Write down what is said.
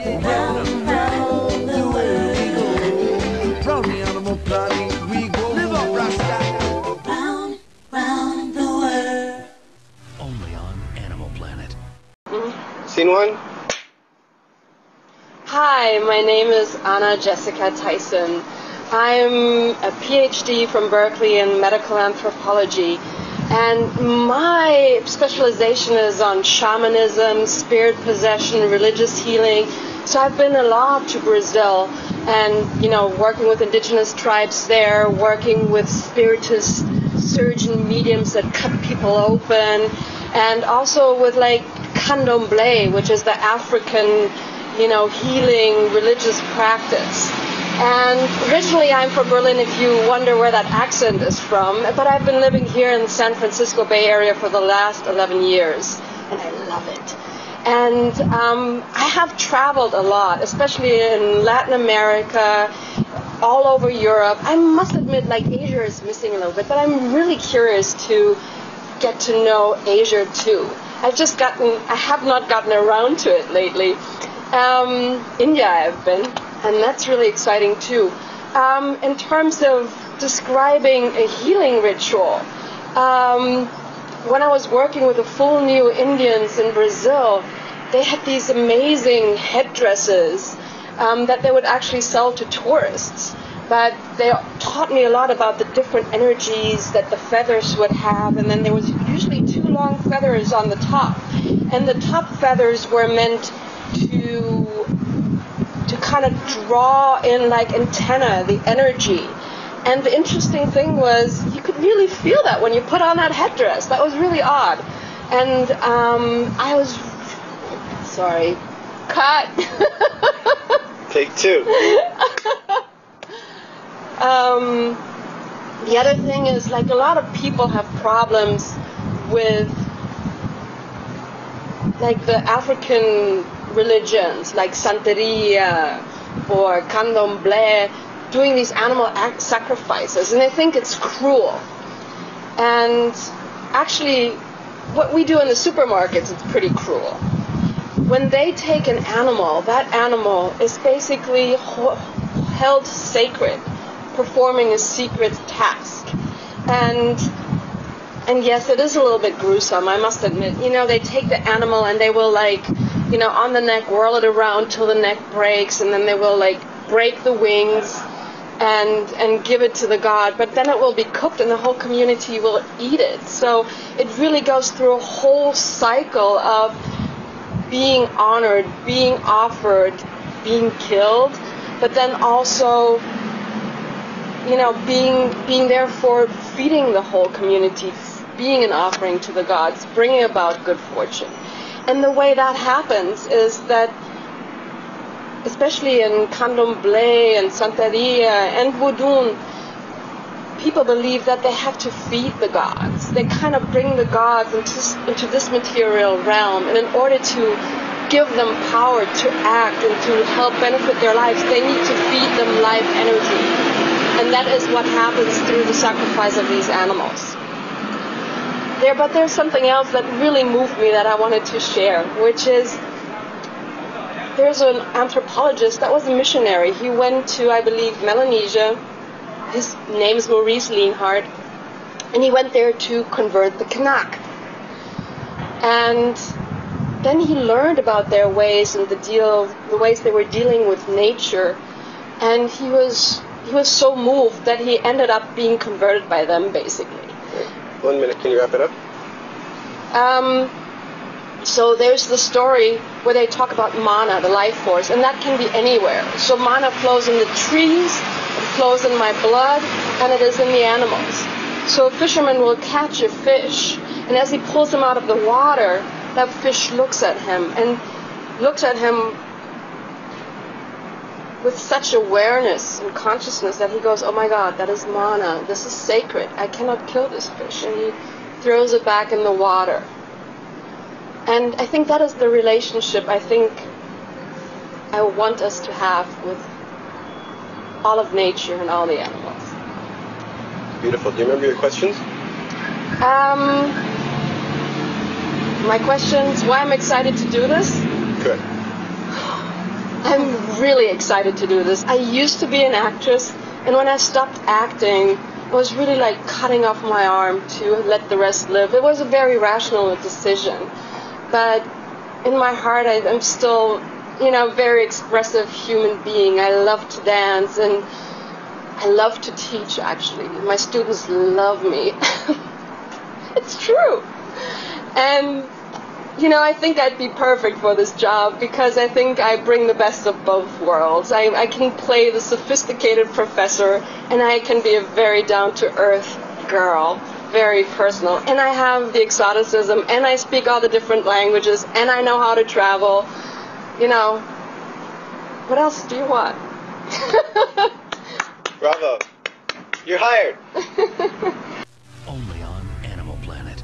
Round, round the world we go. Round the animal planet we go. Live up, Rasta. Round the world. Only on Animal Planet. Scene one. Hi, my name is Anna Jessica Tyson. I'm a PhD from Berkeley in medical anthropology, and my specialization is on shamanism, spirit possession, religious healing. So I've been a lot to Brazil and, working with indigenous tribes there, working with spiritist surgeon mediums that cut people open, and also with candomblé, which is the African, healing religious practice. And originally I'm from Berlin, if you wonder where that accent is from, but I've been living here in the San Francisco Bay Area for the last 11 years, and I love it. And I have traveled a lot, especially in Latin America, all over Europe. I must admit, Asia is missing a little bit, but I'm really curious to get to know Asia too. I have not gotten around to it lately. India I've been, and that's really exciting too. In terms of describing a healing ritual, when I was working with the full new Indians in Brazil, they had these amazing headdresses that they would actually sell to tourists. But they taught me a lot about the different energies that the feathers would have, and then there was usually 2 long feathers on the top. And the top feathers were meant to kind of draw in like antenna, the energy. And the interesting thing was you could really feel that when you put on that headdress. That was really odd. And I was, sorry, cut. Take 2. The other thing is, like, a lot of people have problems with, like, the African religions, like Santeria or Candomblé, doing these animal sacrifices, and they think it's cruel. And actually, what we do in the supermarkets is pretty cruel. When they take an animal, that animal is basically held sacred, performing a secret task. And yes, it is a little bit gruesome, I must admit. You know, they take the animal and they will, like, you know, on the neck, whirl it around till the neck breaks, and then they will, like, break the wings and give it to the god. But then it will be cooked and the whole community will eat it. So it really goes through a whole cycle of being honored, being offered, being killed, but then also, you know, being there for feeding the whole community, being an offering to the gods, bringing about good fortune. And the way that happens is that, especially in Candomblé and Santeria and Voodoo, people believe that they have to feed the gods. They kind of bring the gods into this material realm, and in order to give them power to act and to help benefit their lives, they need to feed them life energy. And that is what happens through the sacrifice of these animals. But there's something else that really moved me that I wanted to share, which is, there's an anthropologist that was a missionary. He went to, I believe, Melanesia. His name is Maurice Lienhardt. And he went there to convert the Kanak. And then he learned about their ways and the ways they were dealing with nature. And he was so moved that he ended up being converted by them, basically. 1 minute, can you wrap it up? So there's the story where they talk about mana, the life force, and that can be anywhere. So mana flows in the trees, it flows in my blood, and it is in the animals. So a fisherman will catch a fish, and as he pulls him out of the water, that fish looks at him with such awareness and consciousness that he goes, oh my God, that is mana, this is sacred, I cannot kill this fish, and he throws it back in the water. And I think that is the relationship I think I want us to have with all of nature and all the animals. Beautiful. Do you remember your questions? My questions, why I'm excited to do this? Good. I'm really excited to do this. I used to be an actress, and when I stopped acting, I was really like cutting off my arm to let the rest live. It was a very rational decision. But in my heart, I'm still, very expressive human being. I love to dance, and I love to teach, actually. My students love me. It's true. And, I think I'd be perfect for this job because I think I bring the best of both worlds. I can play the sophisticated professor, and I can be a very down-to-earth girl, very personal. And I have the exoticism, and I speak all the different languages, and I know how to travel. What else do you want? Bravo. You're hired. Only on Animal Planet.